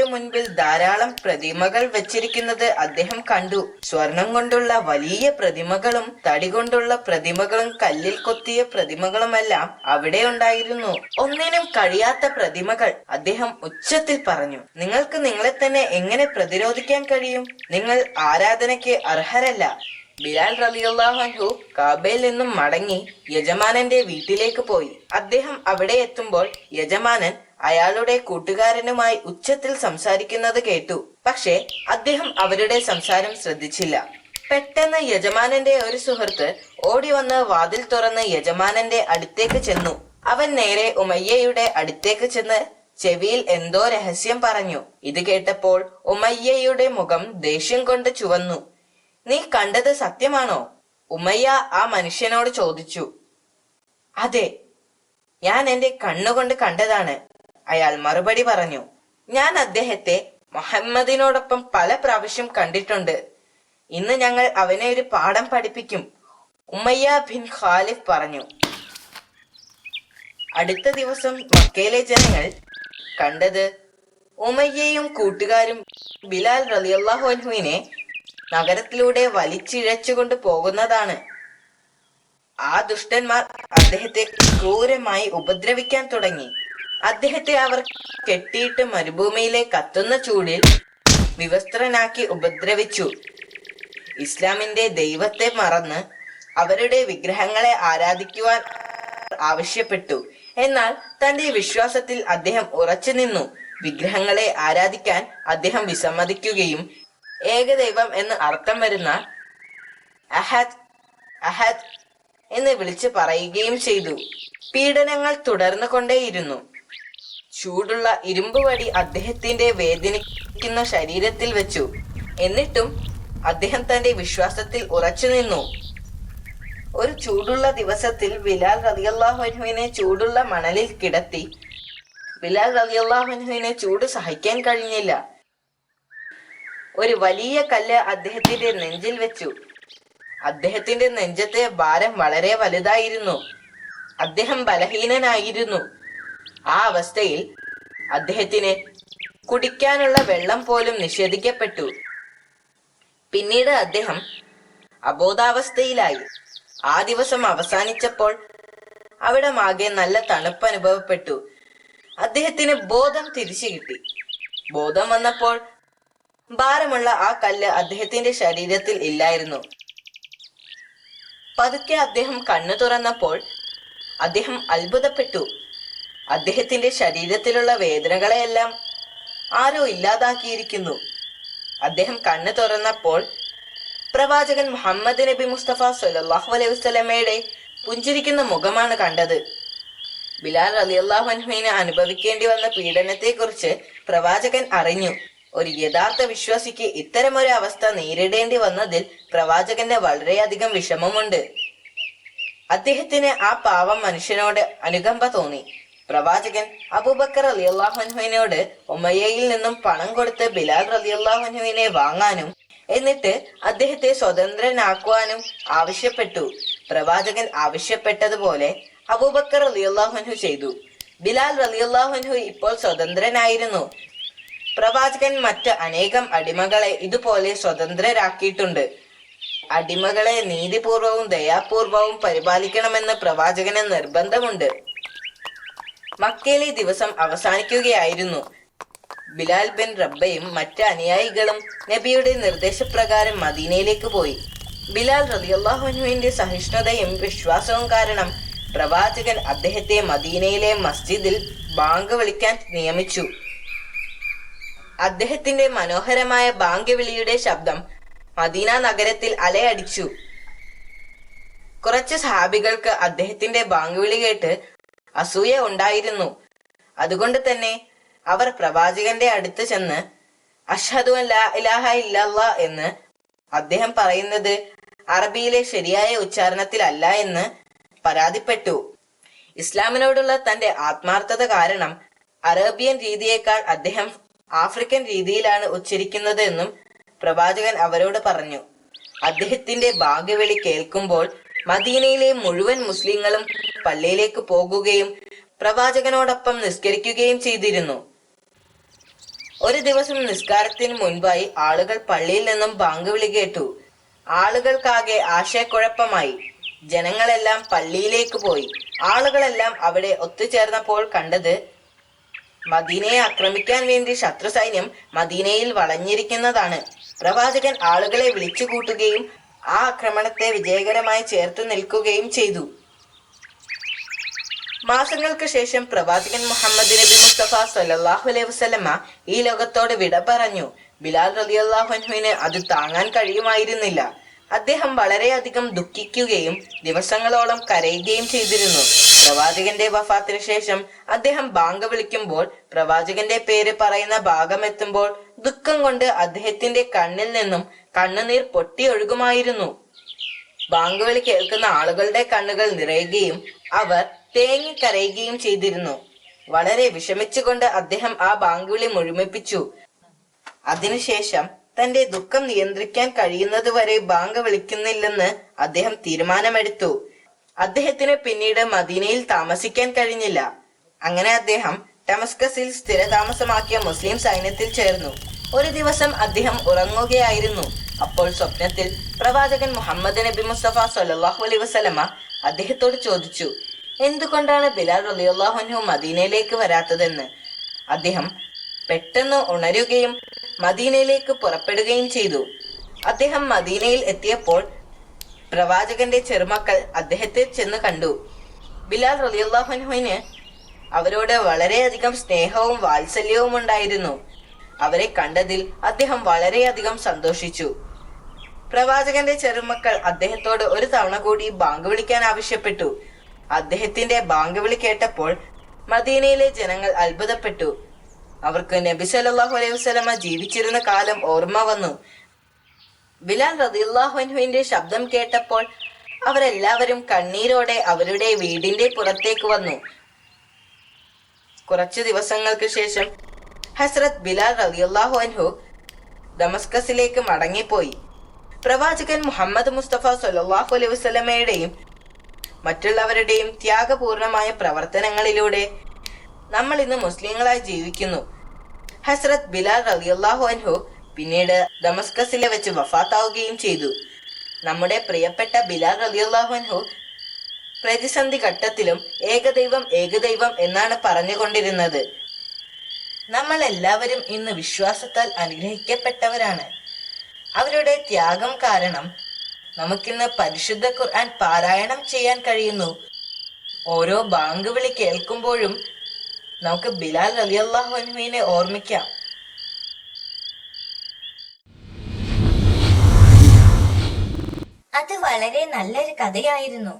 മുൻപിൽ ധാരാളം പ്രതിമകൾ വെച്ചിരിക്കുന്നത് അദ്ദേഹം കണ്ടു. സ്വർണം കൊണ്ടുള്ള വലിയ പ്രതിമകളും തടി കൊണ്ടുള്ള പ്രതിമകളും കല്ലിൽ കൊത്തിയ പ്രതിമകളുമെല്ലാം അവിടെ ഉണ്ടായിരുന്നു. ഒന്നിനും കഴിയാത്ത പ്രതിമകൾ. അദ്ദേഹം ഉച്ചത്തിൽ പറഞ്ഞു, നിങ്ങൾക്ക് നിങ്ങളെ തന്നെ എങ്ങനെ പ്രതിരോധിക്കാൻ കഴിയും? നിങ്ങൾ ആരാധനയ്ക്ക് അർഹരല്ല. ബിലാൽ റളിയല്ലാഹു അൻഹു കാബയിൽ നിന്നും മടങ്ങി യജമാനന്റെ വീട്ടിലേക്ക് പോയി. അദ്ദേഹം അവിടെ എത്തുമ്പോൾ യജമാനൻ അയാളുടെ കൂട്ടുകാരനുമായി ഉച്ചത്തിൽ സംസാരിക്കുന്നത് കേട്ടു. പക്ഷേ അദ്ദേഹം അവരുടെ സംസാരം ശ്രദ്ധിച്ചില്ല. പെട്ടെന്ന് യജമാനന്റെ ഒരു സുഹൃത്ത് ഓടി വന്ന് വാതിൽ തുറന്ന് യജമാനന്റെ അടുത്തേക്ക് ചെന്നു. അവൻ നേരെ ഉമയ്യയുടെ അടുത്തേക്ക് ചെന്ന് ചെവിയിൽ എന്തോ രഹസ്യം പറഞ്ഞു. ഇത് കേട്ടപ്പോൾ ഉമയ്യയുടെ മുഖം ദേഷ്യം കൊണ്ട് ചുവന്നു. നീ കണ്ടത് സത്യമാണോ? ഉമയ്യ ആ മനുഷ്യനോട് ചോദിച്ചു. അതെ, ഞാൻ എന്റെ കണ്ണുകൊണ്ട് കണ്ടതാണ്, അയാൾ മറുപടി പറഞ്ഞു. ഞാൻ അദ്ദേഹത്തെ മുഹമ്മദിനോടൊപ്പം പല പ്രാവശ്യം കണ്ടിട്ടുണ്ട്. ഇന്ന് ഞങ്ങൾ അവനെ ഒരു പാഠം പഠിപ്പിക്കും, ഉമയ്യ ബിൻ ഖാലിഫ് പറഞ്ഞു. അടുത്ത ദിവസം മക്കയിലെ ജനങ്ങൾ കണ്ടത് ഉമയ്യയും കൂട്ടുകാരും ബിലാൽ റളിയല്ലാഹു അൻഹുവിനെ നഗരത്തിലൂടെ വലിച്ചിഴച്ചുകൊണ്ട് പോകുന്നതാണ്. ആ ദുഷ്ടന്മാർ അദ്ദേഹത്തെ ക്രൂരമായി ഉപദ്രവിക്കാൻ തുടങ്ങി. അദ്ദേഹത്തെ അവർ കെട്ടിയിട്ട് മരുഭൂമിയിലെ കത്തുന്ന ചൂടിൽ വിവസ്ത്രനാക്കി ഉപദ്രവിച്ചു. ഇസ്ലാമിന്റെ ദൈവത്തെ മറന്ന് അവരുടെ വിഗ്രഹങ്ങളെ ആരാധിക്കുവാൻ ആവശ്യപ്പെട്ടു. എന്നാൽ തന്റെ വിശ്വാസത്തിൽ അദ്ദേഹം ഉറച്ചു നിന്നു. വിഗ്രഹങ്ങളെ ആരാധിക്കാൻ അദ്ദേഹം വിസമ്മതിക്കുകയും ഏകദൈവം എന്ന് അർത്ഥം വരുന്ന അഹദ് അഹദ് എന്ന് വിളിച്ചു പറയുകയും ചെയ്തു. പീഡനങ്ങൾ തുടർന്നു കൊണ്ടേയിരുന്നു. ചൂടുള്ള ഇരുമ്പ് വടി അദ്ദേഹത്തിന്റെ വേദനിക്കുന്ന ശരീരത്തിൽ വെച്ചു. എന്നിട്ടും അദ്ദേഹം തന്റെ വിശ്വാസത്തിൽ ഉറച്ചു നിന്നു. ഒരു ചൂടുള്ള ദിവസത്തിൽ ബിലാൽ റളിയല്ലാഹു അൻഹുവിനെ ചൂടുള്ള മണലിൽ കിടത്തി. ബിലാൽ റളിയല്ലാഹു അൻഹുവിനെ ചൂട് സഹിക്കാൻ കഴിഞ്ഞില്ല. ഒരു വലിയ കല്ല് അദ്ദേഹത്തിന്റെ നെഞ്ചിൽ വെച്ചു. അദ്ദേഹത്തിന്റെ നെഞ്ചത്തെ ഭാരം വളരെ വലുതായിരുന്നു. അദ്ദേഹം ബലഹീനനായിരുന്നു. ആ അവസ്ഥയിൽ അദ്ദേഹത്തിന് കുടിക്കാനുള്ള വെള്ളം പോലും നിഷേധിക്കപ്പെട്ടു. പിന്നീട് അദ്ദേഹം അബോധാവസ്ഥയിലായി. ആ ദിവസം അവസാനിച്ചപ്പോൾ അവിടെ ആകെ നല്ല തണുപ്പ് അനുഭവപ്പെട്ടു. അദ്ദേഹത്തിന് ബോധം തിരിച്ചു കിട്ടി. ബോധം വന്നപ്പോൾ ഭാരമുള്ള ആ കല്ല് അദ്ദേഹത്തിന്റെ ശരീരത്തിൽ ഇല്ലായിരുന്നു. പതുക്കെ അദ്ദേഹം കണ്ണു തുറന്നപ്പോൾ അദ്ദേഹം അത്ഭുതപ്പെട്ടു. അദ്ദേഹത്തിന്റെ ശരീരത്തിലുള്ള വേദനകളെയെല്ലാം ആരോ ഇല്ലാതാക്കിയിരിക്കുന്നു. അദ്ദേഹം കണ്ണു തുറന്നപ്പോൾ പ്രവാചകൻ മുഹമ്മദ് നബി മുസ്തഫ സല്ലല്ലാഹു അലൈഹി വസല്ലമയുടെ പുഞ്ചിരിക്കുന്ന മുഖമാണ് കണ്ടത്. ബിലാൽ റളിയല്ലാഹു അൻഹുവിനെ അനുഭവിക്കേണ്ടി വന്ന പീഡനത്തെ കുറിച്ച് പ്രവാചകൻ അറിഞ്ഞു. ഒരു യഥാർത്ഥ വിശ്വാസിക്ക് ഇത്തരമൊരു അവസ്ഥ നേരിടേണ്ടി വന്നതിൽ പ്രവാചകന്റെ വളരെയധികം വിഷമമുണ്ട്. അദ്ദേഹത്തിന് ആ പാവം മനുഷ്യനോട് അനുകമ്പ തോന്നി. പ്രവാചകൻ അബൂബക്കർ റളിയല്ലാഹു അൻഹുവിനോട് ഉമയ്യയിൽ നിന്നും പണം കൊടുത്ത് ബിലാൽ റളിയല്ലാഹു അൻഹുവിനെ വാങ്ങാനും എന്നിട്ട് അദ്ദേഹത്തെ സ്വതന്ത്രനാക്കുവാനും ആവശ്യപ്പെട്ടു. പ്രവാചകൻ ആവശ്യപ്പെട്ടതുപോലെ അബൂബക്കർ റളിയല്ലാഹു അൻഹു ചെയ്തു. ബിലാൽ റളിയല്ലാഹു അൻഹു ഇപ്പോൾ സ്വതന്ത്രനായിരുന്നു. പ്രവാചകൻ മറ്റ് അനേകം അടിമകളെ ഇതുപോലെ സ്വതന്ത്രരാക്കിയിട്ടുണ്ട്. അടിമകളെ നീതിപൂർവവും ദയാപൂർവവും പരിപാലിക്കണമെന്ന് പ്രവാചകന് നിർബന്ധമുണ്ട്. മക്കയിലെ ദിവസം അവസാനിക്കുകയായിരുന്നു. ബിലാൽ ബിൻ റബ്ബയും മറ്റ് അനുയായികളും നബിയുടെ നിർദ്ദേശപ്രകാരം മദീനയിലേക്ക് പോയി. ബിലാൽ റളിയല്ലാഹു അൻഹുവിന്റെ സഹിഷ്ണുതയും വിശ്വാസവും കാരണം പ്രവാചകൻ അദ്ദേഹത്തെ മദീനയിലെ മസ്ജിദിൽ ബാങ്ക് വിളിക്കാൻ നിയമിച്ചു. അദ്ദേഹത്തിന്റെ മനോഹരമായ ബാങ്ക് വിളിയുടെ ശബ്ദം മദീന നഗരത്തിൽ അലയടിച്ചു. കുറച്ച് സഹാബികൾക്ക് അദ്ദേഹത്തിന്റെ ബാങ്ക് വിളി കേട്ട് അസൂയ ഉണ്ടായിരുന്നു. അതുകൊണ്ട് തന്നെ അവർ പ്രവാചകന്റെ അടുത്ത് ചെന്ന് അഷ്ഹദു അൻ ലാ ഇലാഹ ഇല്ലല്ലാഹ് എന്ന് അദ്ദേഹം പറയുന്നത് അറബിയിലെ ശരിയായ ഉച്ചാരണത്തിലല്ല എന്ന് പരാതിപ്പെട്ടു. ഇസ്ലാമിനോടുള്ള തന്റെ ആത്മാർത്ഥത കാരണം അറേബ്യൻ രീതിയേക്കാൾ അദ്ദേഹം ആഫ്രിക്കൻ രീതിയിലാണ് ഉച്ചരിക്കുന്നത് എന്നും പ്രവാചകൻ അവരോട് പറഞ്ഞു. അദ്ദേഹത്തിന്റെ ബാങ്കുവിളി കേൾക്കുമ്പോൾ മദീനയിലെ മുഴുവൻ മുസ്ലിങ്ങളും പള്ളിയിലേക്ക് പോകുകയും പ്രവാചകനോടൊപ്പം നിസ്കരിക്കുകയും ചെയ്തിരുന്നു. ഒരു ദിവസം നിസ്കാരത്തിന് മുൻപായി ആളുകൾ പള്ളിയിൽ നിന്നും ബാങ്ക് വിളി കേട്ടു. ആളുകൾക്കാകെ ആശയക്കുഴപ്പമായി. ജനങ്ങളെല്ലാം പള്ളിയിലേക്ക് പോയി. ആളുകളെല്ലാം അവിടെ ഒത്തുചേർന്നപ്പോൾ കണ്ടത് മദീനയെ ആക്രമിക്കാൻ വേണ്ടി ശത്രു സൈന്യം മദീനയിൽ വളഞ്ഞിരിക്കുന്നതാണ്. പ്രവാചകൻ ആളുകളെ വിളിച്ചു കൂട്ടുകയും ആ ആക്രമണത്തെ വിജയകരമായി ചേർത്ത് നിൽക്കുകയും ചെയ്തു. മാസങ്ങൾക്ക് ശേഷം പ്രവാചകൻ മുഹമ്മദ് നബി മുസ്തഫ സല്ലല്ലാഹു അലൈഹി വസല്ലമ ഈ ലോകത്തോട് വിട പറഞ്ഞു. ബിലാൽ റളിയല്ലാഹു അൻഹുവിന് അത് താങ്ങാൻ കഴിയുമായിരുന്നില്ല. അദ്ദേഹം വളരെയധികം ദുഃഖിക്കുകയും ദിവസങ്ങളോളം കരയുകയും ചെയ്തിരുന്നു. പ്രവാചകന്റെ വഫാത്തിന് ശേഷം അദ്ദേഹം ബാങ്ക് വിളിക്കുമ്പോൾ പ്രവാചകന്റെ പേര് പറയുന്ന ഭാഗമെത്തുമ്പോൾ ദുഃഖം കൊണ്ട് അദ്ദേഹത്തിന്റെ കണ്ണിൽ നിന്നും കണ്ണുനീർ പൊട്ടിയൊഴുകുമായിരുന്നു. ബാങ്ക് വിളി കേൾക്കുന്ന ആളുകളുടെ കണ്ണുകൾ നിറയുകയും അവർ തേങ്ങിക്കരയുകയും ചെയ്തിരുന്നു. വളരെ വിഷമിച്ചുകൊണ്ട് അദ്ദേഹം ആ ബാങ്ക് വിളി മുഴുമിപ്പിച്ചു. അതിനുശേഷം തന്റെ ദുഃഖം നിയന്ത്രിക്കാൻ കഴിയുന്നത് വരെ ബാങ്ക് വിളിക്കുന്നില്ലെന്ന് അദ്ദേഹം തീരുമാനമെടുത്തു. അദ്ദേഹത്തിന് പിന്നീട് മദീനയിൽ താമസിക്കാൻ കഴിഞ്ഞില്ല. അങ്ങനെ അദ്ദേഹം ഡമസ്കസിൽ സ്ഥിരതാമസമാക്കിയ മുസ്ലിം സൈന്യത്തിൽ ചേർന്നു. ഒരു ദിവസം അദ്ദേഹം ഉറങ്ങുകയായിരുന്നു. അപ്പോൾ സ്വപ്നത്തിൽ പ്രവാചകൻ മുഹമ്മദ് നബി മുസ്തഫ സല്ലല്ലാഹു അലൈഹി വസല്ലമ അദ്ദേഹത്തോട് ചോദിച്ചു, എന്തുകൊണ്ടാണ് ബിലാൽ റളിയല്ലാഹു അൻഹു മദീനയിലേക്ക് വരാത്തതെന്ന്. അദ്ദേഹം പെട്ടെന്ന് ഉണരുകയും മദീനയിലേക്ക് പുറപ്പെടുകയും ചെയ്തു. അദ്ദേഹം മദീനയിൽ എത്തിയപ്പോൾ പ്രവാചകന്റെ ചെറുമക്കൾ അദ്ദേഹത്തെ ചെന്ന് കണ്ടു. ബിലാൽ റളിയല്ലാഹു അൻഹുവിന് അവരോട് വളരെയധികം സ്നേഹവും വാത്സല്യവും ഉണ്ടായിരുന്നു. അവരെ കണ്ടതിൽ അദ്ദേഹം വളരെയധികം സന്തോഷിച്ചു. പ്രവാചകന്റെ ചെറുമക്കൾ അദ്ദേഹത്തോട് ഒരു തവണ കൂടി ബാങ്ക് വിളിക്കാൻ ആവശ്യപ്പെട്ടു. അദ്ദേഹത്തിന്റെ ബാങ്ക് വിളി കേട്ടപ്പോൾ മദീനയിലെ ജനങ്ങൾ അത്ഭുതപ്പെട്ടു. അവർക്ക് നബി സല്ലല്ലാഹു അലൈഹി വസല്ലമ ജീവിച്ചിരുന്ന കാലം ഓർമ്മ വന്നു. ബിലാൽ റളിയല്ലാഹു അൻഹുവിന്റെ ശബ്ദം കേട്ടപ്പോൾ അവരെല്ലാവരും കണ്ണീരോടെ അവരുടെ വീടിന്റെ പുറത്തേക്ക് വന്നു. കുറച്ചു ദിവസങ്ങൾക്ക് ശേഷം ഹസ്രത്ത് ബിലാൽ റളിയല്ലാഹു അൻഹു ദമസ്കസിലേക്ക് മടങ്ങിപ്പോയി. പ്രവാചകൻ മുഹമ്മദ് മുസ്തഫ സല്ലല്ലാഹു അലൈഹി വസല്ലമയുടെയും മറ്റുള്ളവരുടെയും ത്യാഗപൂർണമായ പ്രവർത്തനങ്ങളിലൂടെ നമ്മൾ ഇന്ന് മുസ്ലിങ്ങളായി ജീവിക്കുന്നു. ഹസ്രത്ത് ബിലാൽ റളിയല്ലാഹു അൻഹു പിന്നീട് ദമസ്കസിലെ വെച്ച് വഫാത്താവുകയും ചെയ്തു. നമ്മുടെ പ്രിയപ്പെട്ട ബിലാൽ റളിയല്ലാഹു അൻഹു പ്രതിസന്ധി ഘട്ടത്തിലും ഏകദൈവം ഏകദൈവം എന്നാണ് പറഞ്ഞുകൊണ്ടിരുന്നത്. നമ്മൾ എല്ലാവരും ഇന്ന് വിശ്വാസത്താൽ അനുഗ്രഹിക്കപ്പെട്ടവരാണ്. അവരുടെ ത്യാഗം കാരണം നമുക്കിന്ന് പരിശുദ്ധ ഖുർആൻ പാരായണം ചെയ്യാൻ കഴിയുന്നു. ഓരോ ബാങ്ക് വിളി കേൾക്കുമ്പോഴും നമുക്ക് ബിലാൽ റളിയല്ലാഹു അൻഹുവിനെ ഓർമ്മിക്കാം. അത് വളരെ നല്ലൊരു കഥയായിരുന്നു.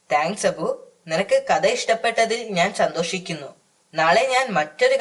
താങ്ക്സ് അബു. നിനക്ക് കഥ ഇഷ്ടപ്പെട്ടതിൽ ഞാൻ സന്തോഷിക്കുന്നു. നാളെ ഞാൻ മറ്റൊരു